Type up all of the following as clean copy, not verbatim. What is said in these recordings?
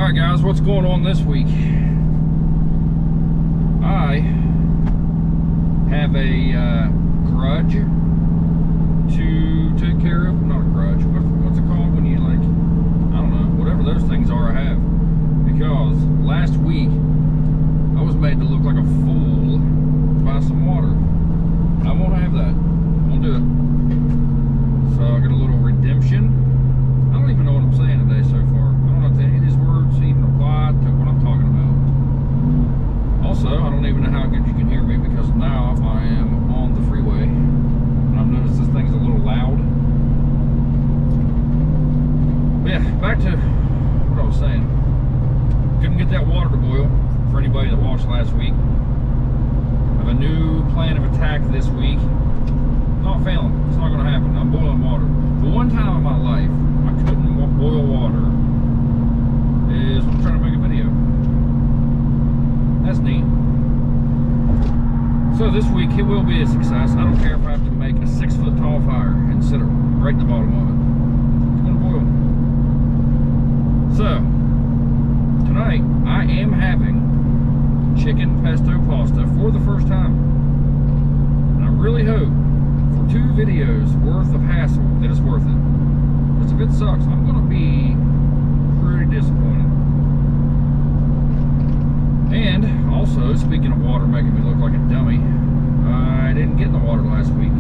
Alright guys, what's going on this week? I have a grudge to take care of. Not a grudge, what's it called when you like, I don't know, whatever those things are I have. Because last week, I was made to look like a fool by some water. I won't have that. I won't do it. So I got a little redemption. I don't even know what I'm saying today so far. I don't know if any of these words even apply to what I'm talking about. Also, I don't even know how good you can hear me because now I am on the freeway. And I've noticed this thing's a little loud. But yeah, back to what I was saying. Couldn't get that water to boil for anybody that watched last week. I have a new plan of attack this week. Not failing. It's not going to happen. I'm boiling water. The one time in my life I couldn't boil water is when I'm trying to make a video. That's neat. So this week it will be a success. I don't care if I have to make a 6-foot tall fire and sit right in the bottom of it. It's going to boil. So tonight I am having chicken pesto pasta for the first time. And I really hope for 2 videos worth of hassle that it's worth it. Because if it sucks, I'm going to be pretty disappointed. And also, speaking of water making me look like a dummy, I didn't get in the water last week.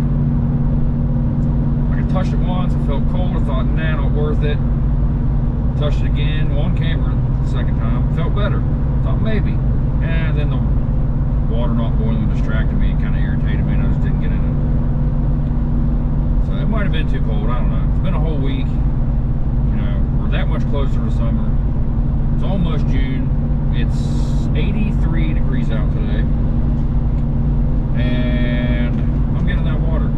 Like I touched it once, it felt cold, I thought, nah, not worth it. Touched it again on camera the second time, felt better. Thought maybe. And then the water not boiling distracted me and kind of irritated me and I just didn't get in it. So it might have been too cold, I don't know. It's been a whole week. You know, we're that much closer to summer. It's almost June. It's 83 degrees out today. And I'm getting that water.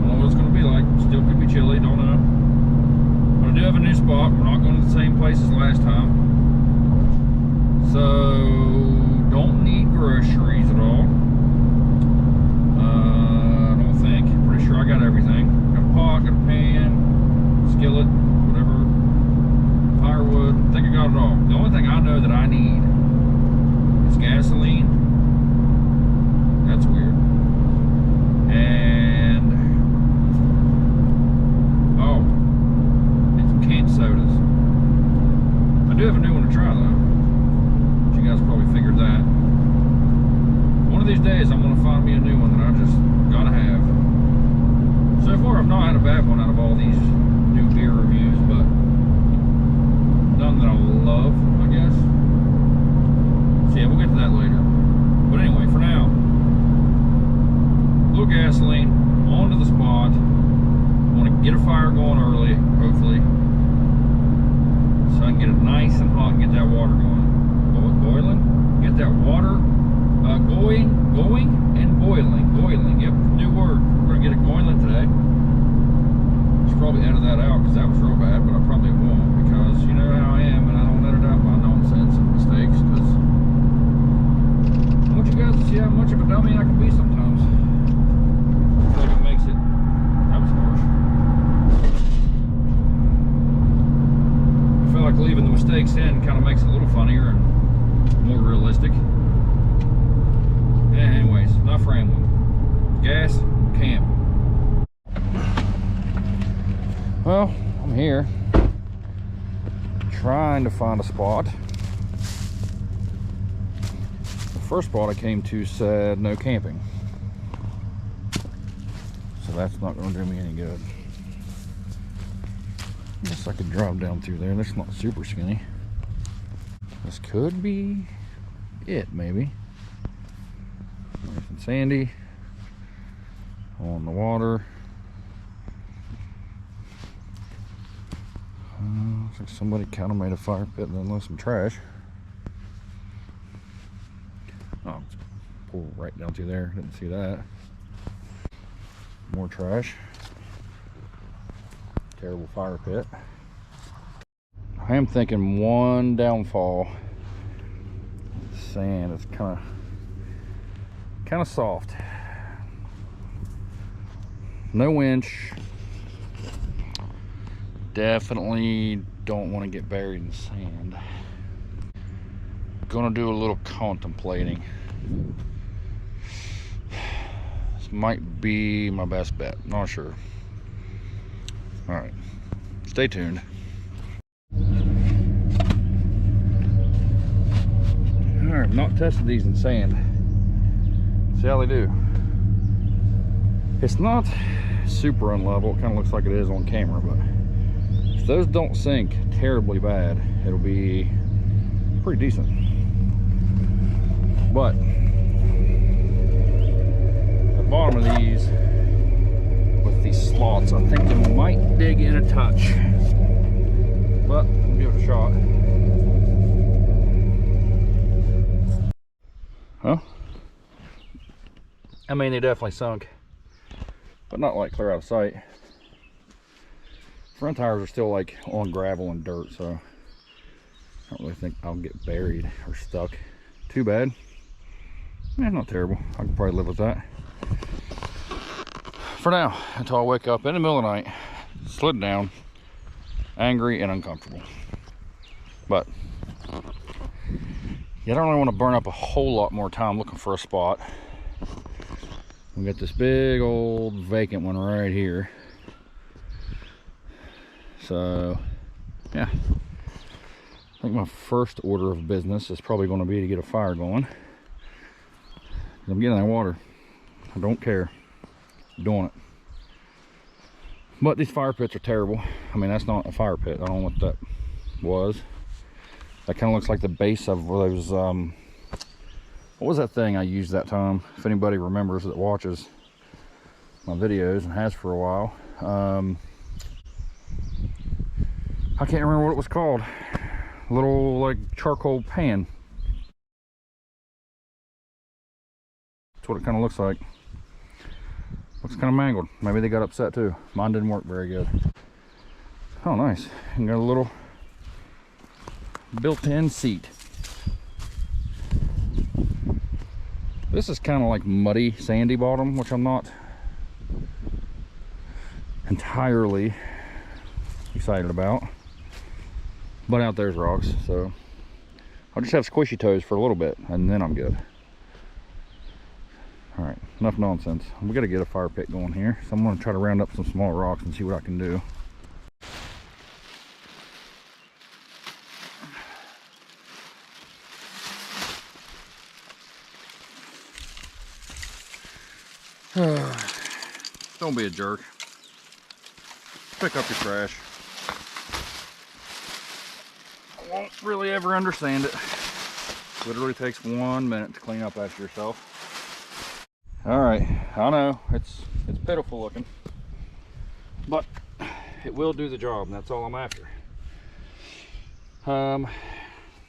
Don't know what it's going to be like. Still could be chilly, don't know. But I do have a new spot. We're not going to the same place as last time. So, don't need groceries at all. I don't think. Pretty sure I got everything. Got a pot, got a pan, skillet, whatever. Firewood. I think I got it all. The only thing I know that I need is gasoline. That's weird. And oh, and some canned sodas. I do have a new one to try though. But you guys probably figured that. One of these days I'm gonna find me a new one that I just gotta have. So far I've not had a bad one out of all these new beer reviews, but none that I love, I guess. So yeah, we'll get to that later. But anyway, for now, a little gasoline, onto the spot. I want to get a fire going early, hopefully, so I can get it nice and hot and get that water going. Boiling, get that water going and boiling. Yep, new word. We're gonna get it boiling today. Should probably edit that out because that was real bad, but I probably won't because you know how I am and I don't edit out my nonsense and mistakes because I want you guys to see how much of a dummy I can be sometimes. I feel like it makes it, that was harsh. I feel like leaving the mistakes in kind of makes it a little funnier and more realistic. Yeah, anyways, enough rambling. Gas, camp. Well, I'm here trying to find a spot. The first spot I came to said no camping. So that's not going to do me any good. I guess I could drive down through there. That's not super skinny. This could be it, maybe. Nice and sandy. On the water. Looks like somebody kind of made a fire pit and then left some trash. Oh, it's pulled right down through there. Didn't see that. More trash. Terrible fire pit. I am thinking one downfall. Sand is kind of soft. No winch. Definitely don't want to get buried in sand. Gonna do a little contemplating. This might be my best bet, not sure. All right, stay tuned. All right, I've not tested these in sand. See how they do. It's not super unlevel. It kind of looks like it is on camera, but if those don't sink terribly bad, it'll be pretty decent. But the bottom of these, with these slots, I think they might dig in a touch, but we'll give it a shot. Huh? I mean, they definitely sunk, but not like clear out of sight. Front tires are still like on gravel and dirt, so I don't really think I'll get buried or stuck too bad. Not terrible. I can probably live with that for now, until I wake up in the middle of the night, slid down, angry and uncomfortable. But yeah, I don't really want to burn up a whole lot more time looking for a spot. We got this big old vacant one right here. So yeah, I think my first order of business is probably going to be to get a fire going. I'm getting that water. I don't care. I'm doing it. But these fire pits are terrible. I mean, that's not a fire pit. I don't know what that was. That kind of looks like the base of those, what was that thing I used that time? If anybody remembers that watches my videos and has for a while. I can't remember what it was called. A little like charcoal pan. That's what it kind of looks like. Looks kind of mangled. Maybe they got upset too. Mine didn't work very good. Oh, nice. And got a little built-in seat. This is kind of like muddy, sandy bottom, which I'm not entirely excited about. But out there's rocks, so I'll just have squishy toes for a little bit, and then I'm good. All right, enough nonsense. We got to get a fire pit going here, so I'm going to try to round up some small rocks and see what I can do. Don't be a jerk. Pick up your trash. I won't really ever understand it. Literally takes 1 minute to clean up after yourself. All right, I know it's pitiful looking, but it will do the job, and that's all I'm after.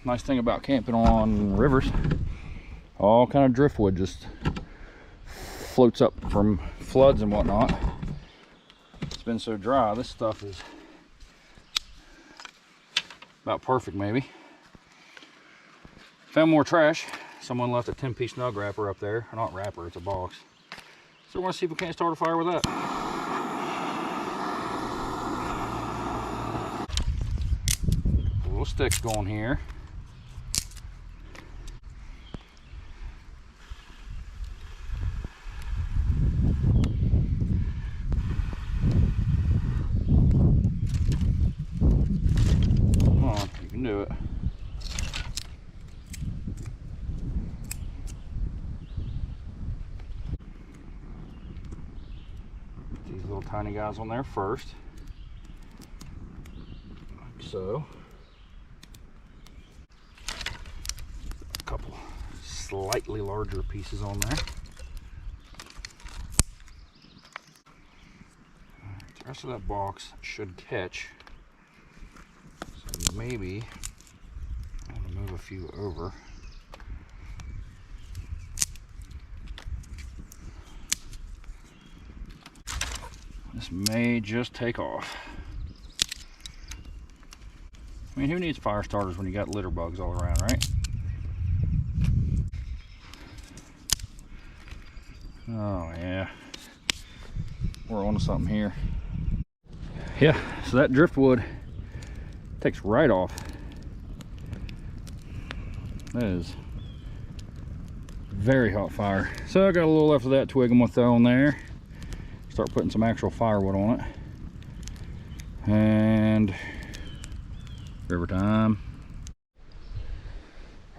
Nice thing about camping on rivers, all kind of driftwood just floats up from floods and whatnot. It's been so dry, this stuff is about perfect. Maybe found more trash. Someone left a 10-piece snug wrapper up there. Or not wrapper, it's a box. So we're gonna see if we can't start a fire with that. A little sticks going here. Come on, you can do it. Tiny guys on there first, like so. A couple slightly larger pieces on there. The rest of that box should catch, so maybe I'm going to move a few over. This may just take off. I mean, who needs fire starters when you got litter bugs all around, right? Oh yeah, we're on to something here. Yeah, so that driftwood Takes right off. That is very hot fire. So I got a little left of that twig I'm gonna throw in there. Start putting some actual firewood on it. And river time.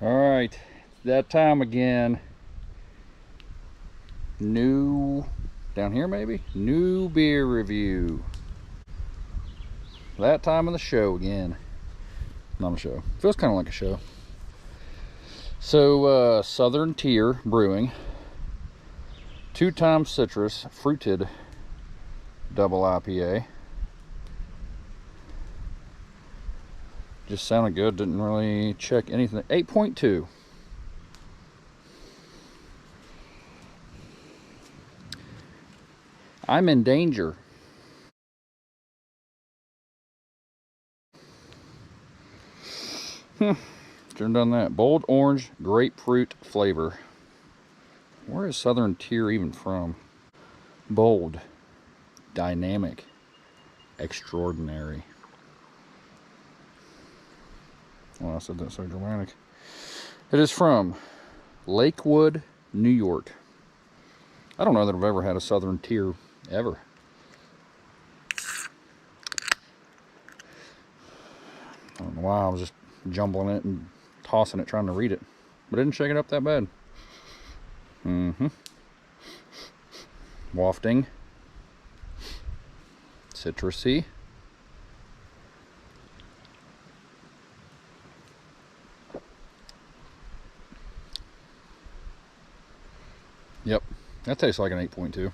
All right, it's that time again. New, down here maybe? New beer review. That time of the show again. Not a show. Feels kind of like a show. So, Southern Tier Brewing. 2 Times Citrus Fruited Double IPA. Just sounded good. Didn't really check anything. 8.2. I'm in danger. Should've done that. Bold orange grapefruit flavor. Where is Southern Tier even from? Bold, dynamic, extraordinary. Well, I said that so dramatic. It is from Lakewood, New York. I don't know that I've ever had a Southern Tier ever. I don't know why I was just jumbling it and tossing it trying to read it, but I didn't shake it up that bad. Wafting, citrusy, yep, that tastes like an 8.2.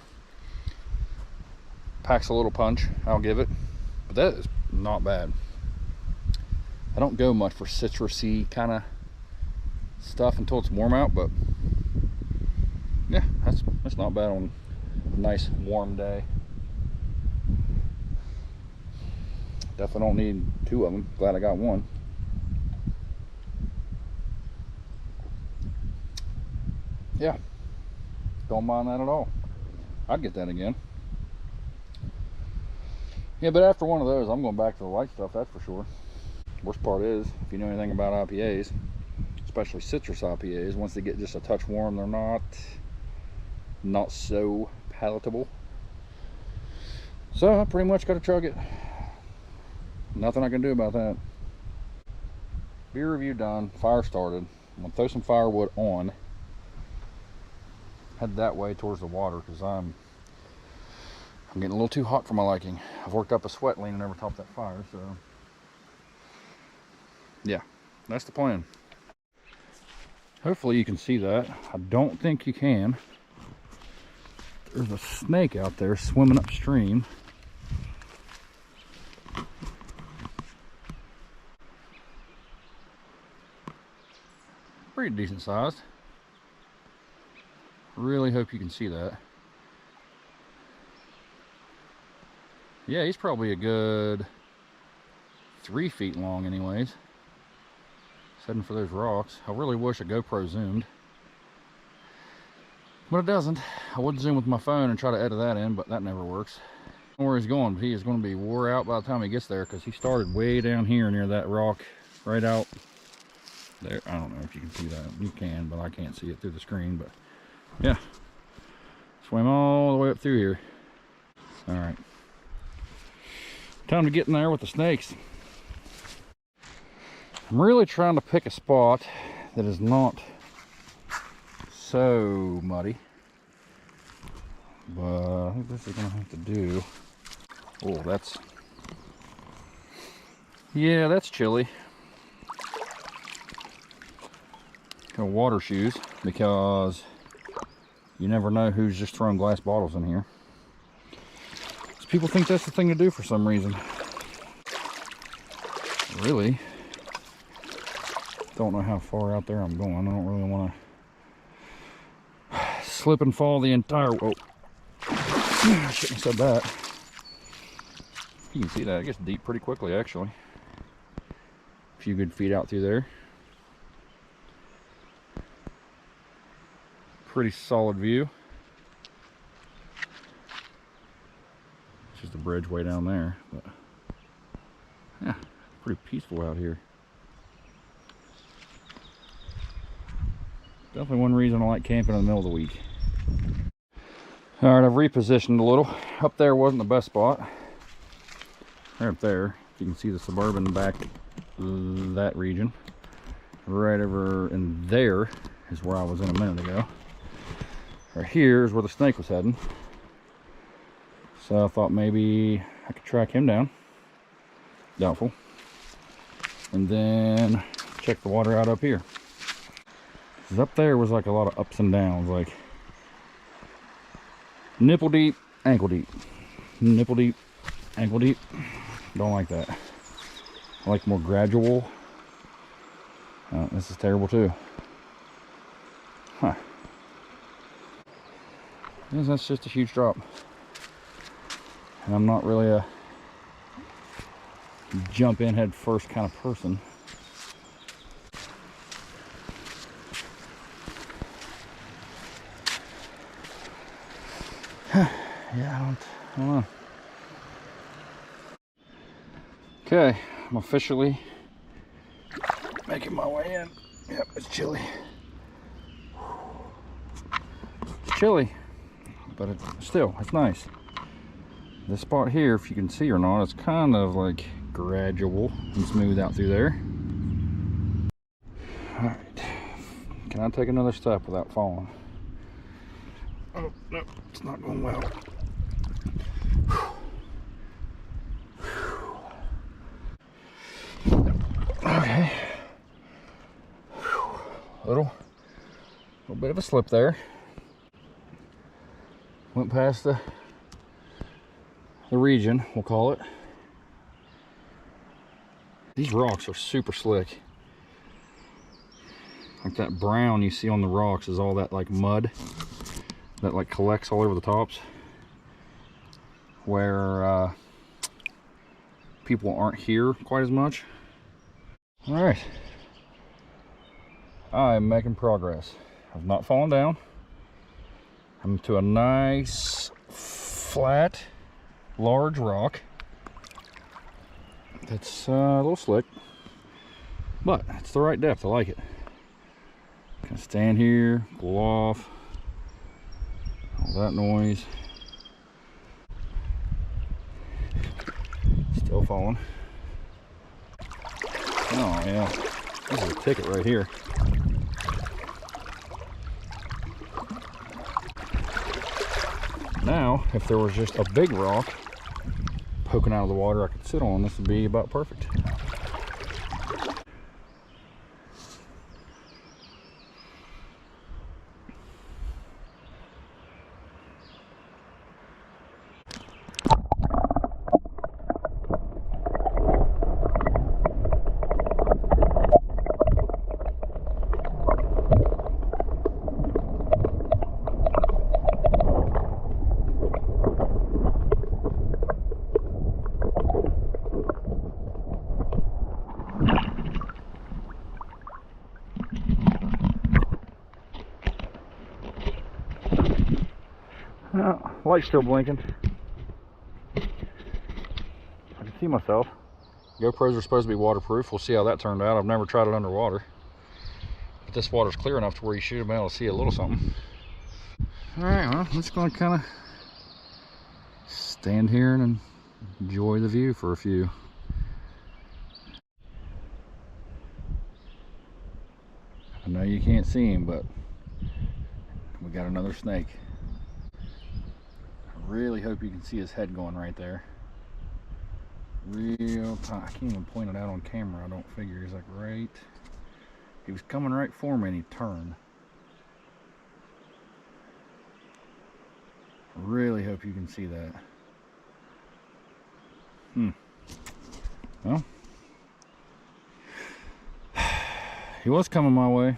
Packs a little punch, I'll give it, but that is not bad. I don't go much for citrusy kind of stuff until it's warm out, but yeah, that's not bad on a nice warm day. Definitely don't need 2 of them. Glad I got 1. Yeah, don't mind that at all. I'd get that again. Yeah, but after one of those, I'm going back to the light stuff, that's for sure. Worst part is, if you know anything about IPAs, especially citrus IPAs, once they get just a touch warm, they're not so palatable. So I pretty much got to chug it. Nothing I can do about that. Beer review done. Fire started. I'm gonna throw some firewood on. Head that way towards the water because I'm getting a little too hot for my liking. I've worked up a sweat leaning over top of that fire, so yeah, that's the plan. Hopefully you can see that. I don't think you can. There's a snake out there swimming upstream. Pretty decent sized. Really hope you can see that. Yeah, he's probably a good 3 feet long anyways. Just heading for those rocks. I really wish a GoPro zoomed, but it doesn't. I would zoom with my phone and try to edit that in, but that never works. I don't know where he's going, but he is going to be wore out by the time he gets there because he started way down here near that rock right out there. I don't know if you can see that. You can, but I can't see it through the screen. But yeah, swim all the way up through here. All right, time to get in there with the snakes. I'm really trying to pick a spot that is not so muddy, but I think this is gonna have to do. Oh, that's, yeah, that's chilly. Got water shoes because you never know who's just throwing glass bottles in here. So people think that's the thing to do for some reason. Really don't know how far out there I'm going. I don't really want to slip and fall the entire, oh, I shouldn't have said that. You can see that it gets deep pretty quickly actually. A few good feet out through there. Pretty solid view. It's just a bridge way down there, but yeah, pretty pretty peaceful out here. Definitely one reason I like camping in the middle of the week. All right, I've repositioned a little. Up there wasn't the best spot. Right up there, you can see the Suburban back that region. Right over in there is where I was in a minute ago. Right here is where the snake was heading. So I thought maybe I could track him down. Doubtful. And then check the water out up here. Because up there was like a lot of ups and downs, like nipple deep, ankle deep, nipple deep, ankle deep. Don't like that. I like more gradual. This is terrible too. Huh. Yes, that's just a huge drop. And I'm not really a jump in head first kind of person. Yeah, I don't know. Okay, I'm officially making my way in. Yep, it's chilly. It's chilly, but it's nice. This spot here, if you can see or not, it's kind of like gradual and smooth out through there. All right, can I take another step without falling? Oh, no, it's not going well. Okay. Little bit of a slip there. Went past the region, we'll call it. These rocks are super slick. Like that brown you see on the rocks is all that like mud that like collects all over the tops, where people aren't here quite as much. All right, I'm making progress. I've not fallen down. I'm to a nice flat large rock that's a little slick, but it's the right depth. I like it. Can stand here, cool off all that noise. Still falling. Oh yeah, this is a ticket right here. Now, if there was just a big rock poking out of the water I could sit on, this would be about perfect. Light's still blinking. I can see myself. GoPros are supposed to be waterproof. We'll see how that turned out. I've never tried it underwater, but this water's clear enough to where you should have been able to see a little something. All right, well, I'm just going to kind of stand here and enjoy the view for a few. I know you can't see him, but we got another snake. Really hope you can see his head going right there. Real tight. I can't even point it out on camera, I don't figure. He's like right. He was coming right for me and he turned. Really hope you can see that. Well, he was coming my way.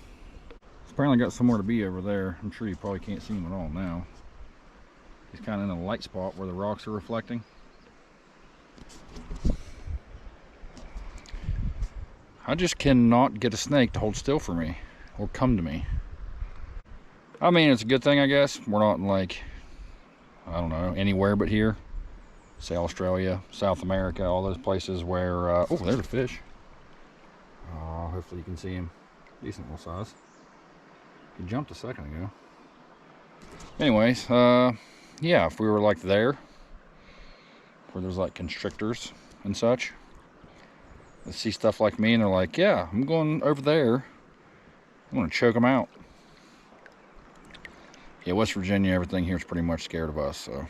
He's apparently got somewhere to be over there. I'm sure you probably can't see him at all now. He's kind of in a light spot where the rocks are reflecting. I just cannot get a snake to hold still for me or come to me. I mean, it's a good thing, I guess. We're not like, I don't know, anywhere but here. say Australia, South America, all those places where, oh, there's a fish. Hopefully you can see him. Decent little size. He jumped a second ago. Anyways, yeah, if we were like there, where there's like constrictors and such, they see stuff like me and they're like, yeah, I'm going over there. I'm gonna choke them out. Yeah, West Virginia, everything here is pretty much scared of us, so.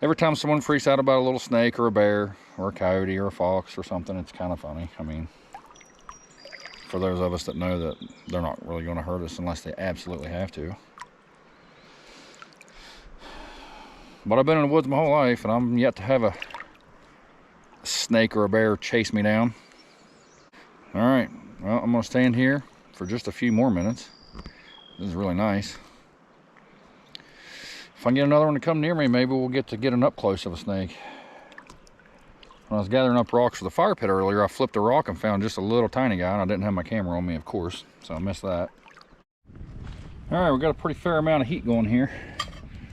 Every time someone freaks out about a little snake or a bear or a coyote or a fox or something, it's kind of funny. I mean, for those of us that know that they're not really gonna hurt us unless they absolutely have to. But I've been in the woods my whole life and I'm yet to have a snake or a bear chase me down. All right, well, I'm gonna stand here for just a few more minutes. This is really nice. If I can get another one to come near me, maybe we'll get an up close of a snake. When I was gathering up rocks for the fire pit earlier, I flipped a rock and found just a little tiny guy, and I didn't have my camera on me, of course, so I missed that. All right, we've got a pretty fair amount of heat going here.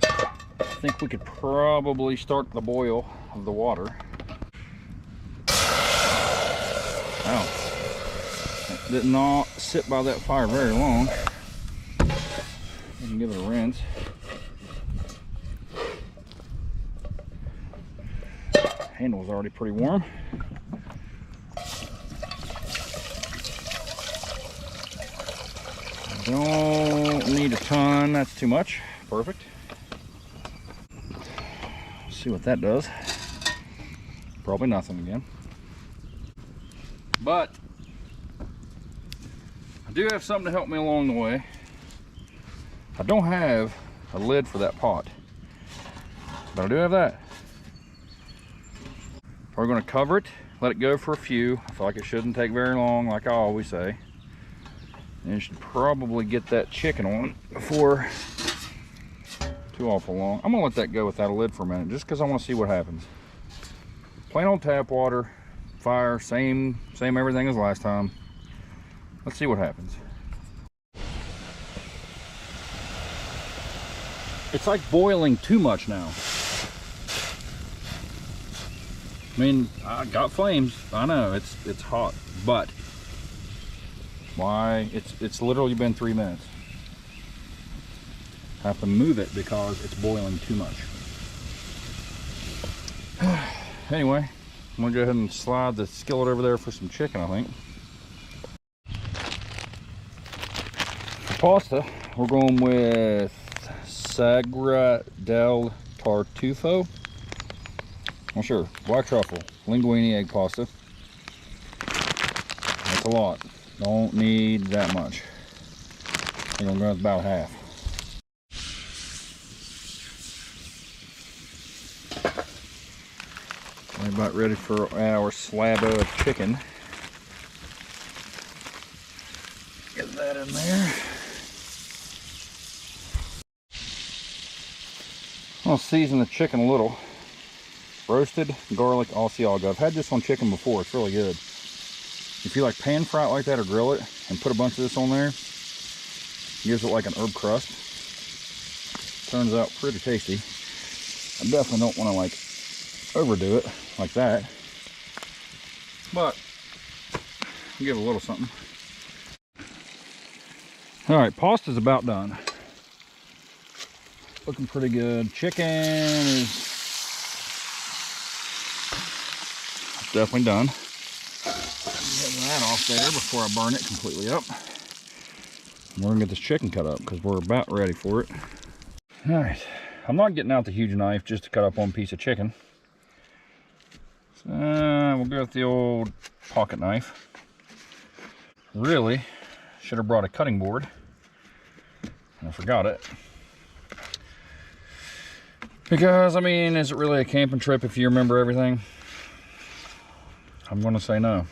I think we could probably start the boil of the water. Wow. It did not sit by that fire very long. We can give it a rinse. Handle's already pretty warm. Don't need a ton, that's too much. Perfect. See what that does. Probably nothing again. But I do have something to help me along the way. I don't have a lid for that pot, but I do have that. We're going to cover it, let it go for a few. I feel like it shouldn't take very long, like I always say. And you should probably get that chicken on before too awful long. I'm going to let that go without a lid for a minute, just because I want to see what happens. Plain old tap water, fire, same everything as last time. Let's see what happens. It's like boiling too much now. I mean, I got flames. I know it's hot, but why? It's literally been 3 minutes. I have to move it because it's boiling too much. Anyway, I'm gonna go ahead and slide the skillet over there for some chicken, I think. For pasta, we're going with Sagra del Tartufo. Well, sure, black truffle, linguine egg pasta. That's a lot. Don't need that much. I think I'm going with about half. We're about ready for our slabo of chicken. Get that in there. I'll season the chicken a little. Roasted garlic Asiago. I've had this on chicken before. It's really good. If you like pan fry it like that or grill it and put a bunch of this on there, it gives it like an herb crust. Turns out pretty tasty. I definitely don't want to like overdo it like that, but give it a little something. All right, pasta's about done. Looking pretty good. Chicken is definitely done. Get that off there before I burn it completely up. And we're gonna get this chicken cut up because we're about ready for it. All right, I'm not getting out the huge knife just to cut up one piece of chicken. So we'll go with the old pocket knife. Really should have brought a cutting board. I forgot it. Because, I mean, is it really a camping trip if you remember everything? I'm going to say no.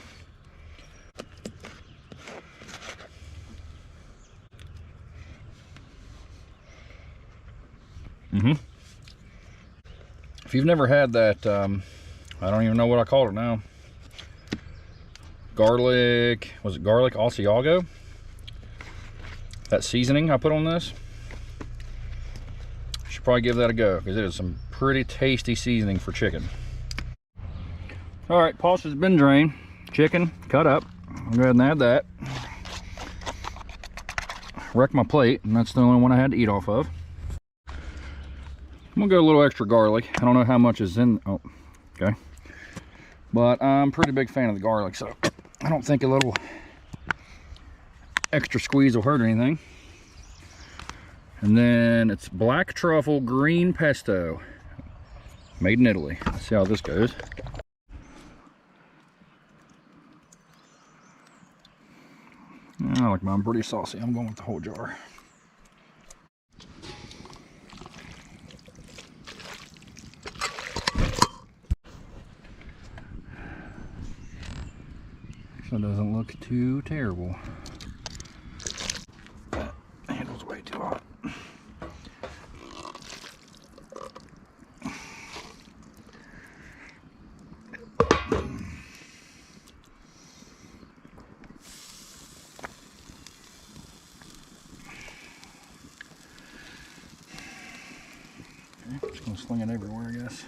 If you've never had that, I don't even know what I called it now. Garlic, was it garlic Asiago? That seasoning I put on this. Should probably give that a go because it is some pretty tasty seasoning for chicken. All right, pulse has been drained. Chicken cut up. I'll go ahead and add that. Wrecked my plate, and that's the only one I had to eat off of. I'm gonna go a little extra garlic. I don't know how much is in. Oh, okay. But I'm a pretty big fan of the garlic, so I don't think a little extra squeeze will hurt anything. And then it's black truffle green pesto, made in Italy. Let's see how this goes. I like mine pretty saucy. I'm going with the whole jar. So it doesn't look too terrible. That handle's way too hot. Okay, just gonna sling it everywhere, I guess.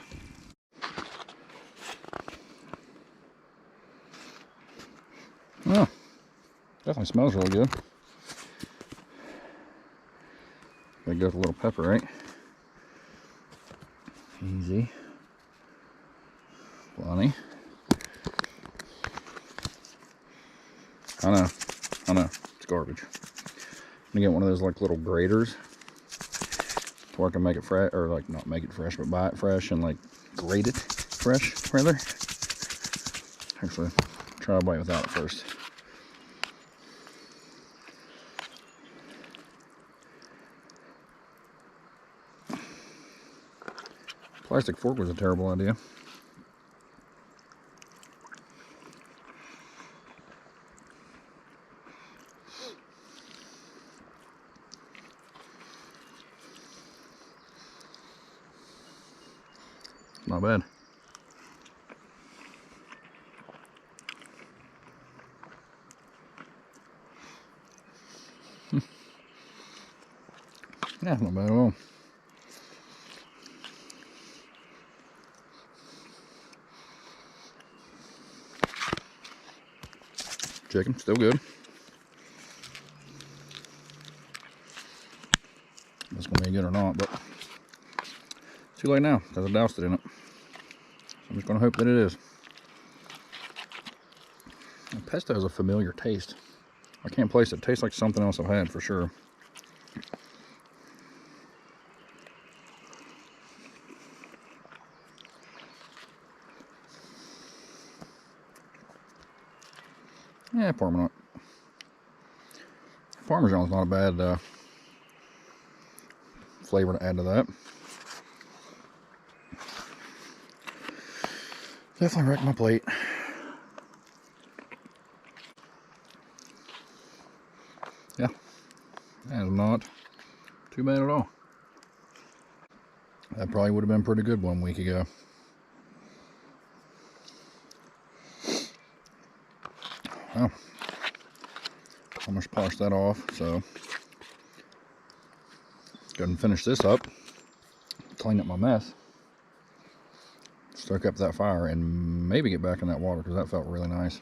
Oh, definitely smells really good. Gotta go with a little pepper, right? Easy. Funny. I know, it's garbage. I'm gonna get one of those like little graters to where I can make it fresh, or like not make it fresh, but buy it fresh and like grate it fresh, rather. Actually, try a bite without it first. Plastic fork was a terrible idea. Not bad. Yeah, not bad at all. Chicken, still good. It's gonna be good or not, but too late now because I doused it in it. So I'm just gonna hope that it is. And pesto is a familiar taste. I can't place it. It tastes like something else I've had for sure. Yeah, Parmesan's not a bad flavor to add to that. Definitely wrecked my plate. Yeah, that is not too bad at all. That probably would have been pretty good 1 week ago. Well, I'm gonna polish that off, so go ahead and finish this up, clean up my mess, stoke up that fire, and maybe get back in that water because that felt really nice.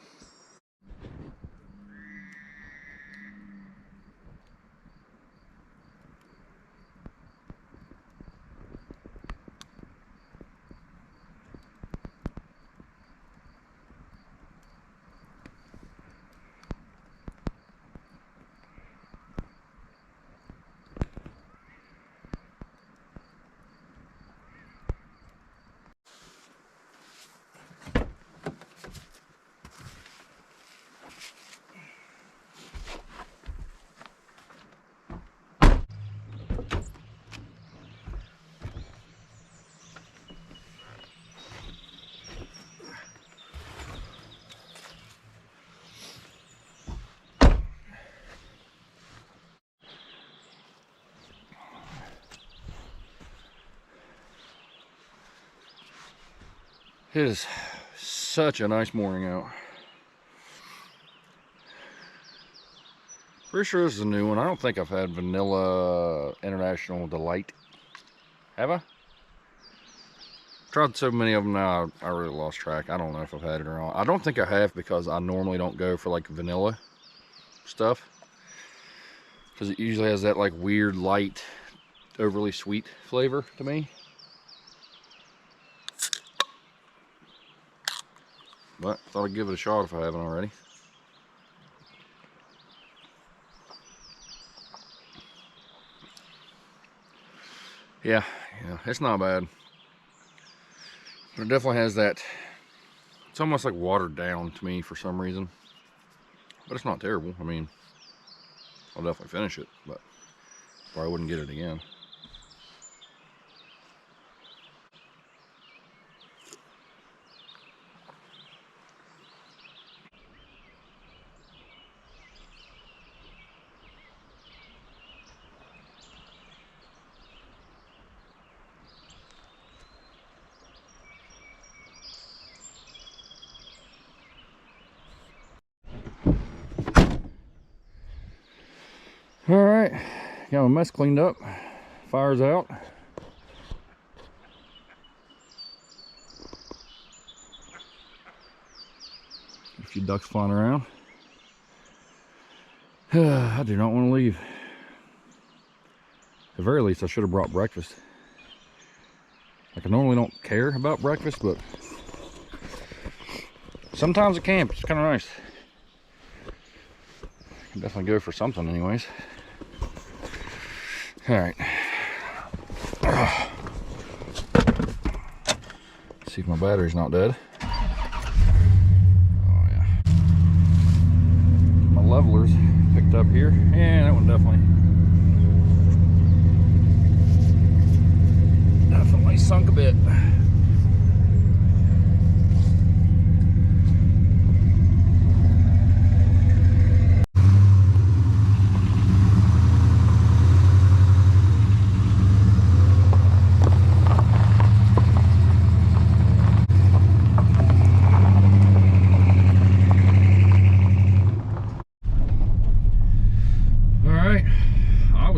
It is such a nice morning out. Pretty sure this is a new one. I don't think I've had Vanilla International Delight. Have I? tried so many of them now, I really lost track. I don't know if I've had it or not. I don't think I have, because I normally don't go for like vanilla stuff, because it usually has that like weird, light, overly sweet flavor to me. But thought I'd give it a shot if I haven't already. Yeah, it's not bad. But it definitely has that, it's almost like watered down to me for some reason. But it's not terrible. I mean, I'll definitely finish it, but probably wouldn't get it again. All right, got my mess cleaned up. Fire's out. A few ducks flying around. I do not want to leave. At the very least, I should have brought breakfast. Like, I normally don't care about breakfast, but sometimes at camp it's kind of nice. I can definitely go for something anyways. All right. See if my battery's not dead. Oh yeah. My leveler's picked up here. Yeah, that one definitely sunk a bit.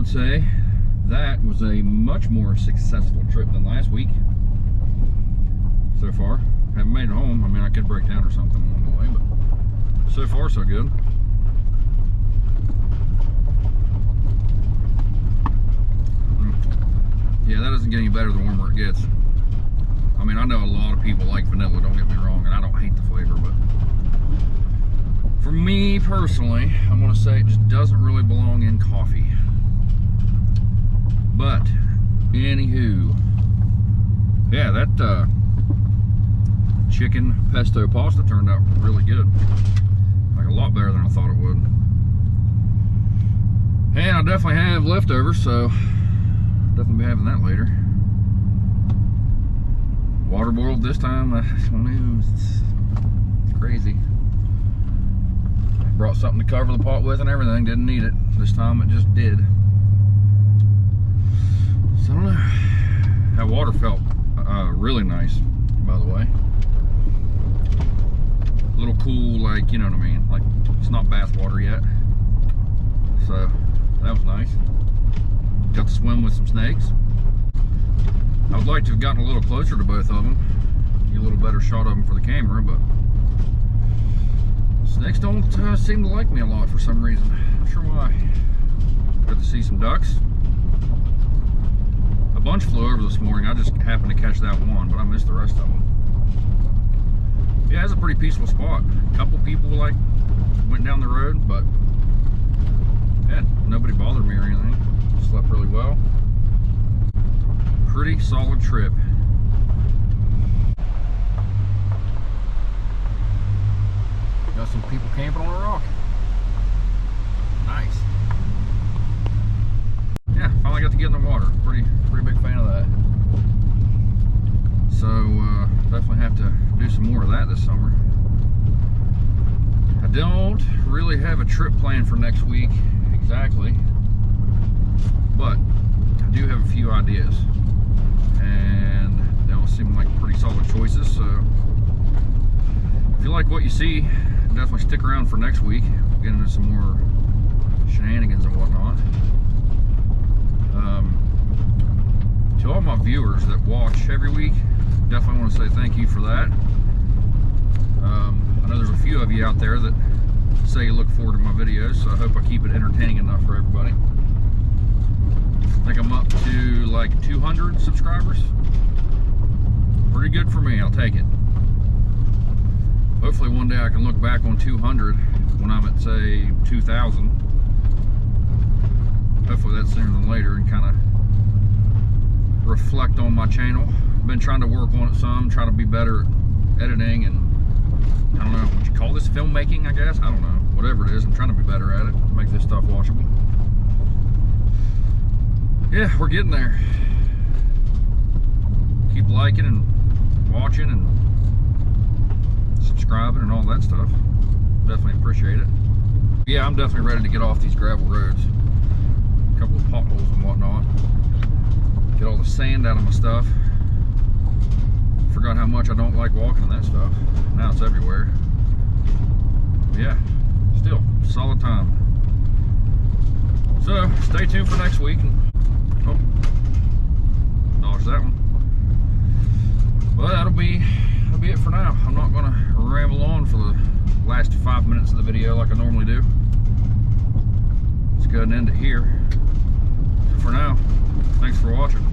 Say that was a much more successful trip than last week so far. Haven't made it home. I mean, I could break down or something along the way, but so far so good. Yeah, that doesn't get any better the warmer it gets. I mean, I know a lot of people like vanilla, don't get me wrong, and I don't hate the flavor, but for me personally, I'm gonna say it just doesn't really belong in coffee. But anywho, yeah, that chicken pesto pasta turned out really good. Like a lot better than I thought it would. And I definitely have leftovers, so definitely be having that later. Water boiled this time. It's crazy. Brought something to cover the pot with and everything. Didn't need it. This time it just did. I don't know. That water felt really nice, by the way. A little cool, like, you know what I mean? Like, it's not bath water yet. So, that was nice. Got to swim with some snakes. I would like to have gotten a little closer to both of them. Get a little better shot of them for the camera, but snakes don't seem to like me a lot for some reason. Not sure why. Got to see some ducks. A bunch flew over this morning. I just happened to catch that one, but I missed the rest of them. Yeah, it's a pretty peaceful spot. A couple people like went down the road, but yeah, nobody bothered me or anything. Slept really well. Pretty solid trip. Got some people camping on a rock. Nice. Yeah, finally got to get in the water. Pretty big fan of that. So definitely have to do some more of that this summer. I don't really have a trip planned for next week exactly, but I do have a few ideas, and they all seem like pretty solid choices. So if you like what you see, definitely stick around for next week. We'll get into some more shenanigans and whatnot. To all my viewers that watch every week, definitely want to say thank you for that. I know there's a few of you out there that say you look forward to my videos, so I hope I keep it entertaining enough for everybody. I think I'm up to like 200 subscribers. Pretty good for me, I'll take it. Hopefully one day I can look back on 200 when I'm at, say, 2,000. Hopefully that's sooner than later, and kind of reflect on my channel. I've been trying to work on it some, try to be better at editing, and I don't know, what you call this, filmmaking, I guess? I don't know, whatever it is, I'm trying to be better at it, make this stuff watchable. Yeah, we're getting there. Keep liking and watching and subscribing and all that stuff. Definitely appreciate it. Yeah, I'm definitely ready to get off these gravel roads. A couple of potholes and whatnot. Get all the sand out of my stuff. Forgot how much I don't like walking in that stuff. Now it's everywhere. But yeah, still solid time. So stay tuned for next week. Oh, dodge that one. But that'll be it for now. I'm not gonna ramble on for the last 5 minutes of the video like I normally do. Let's go ahead and end it here. So for now, thanks for watching.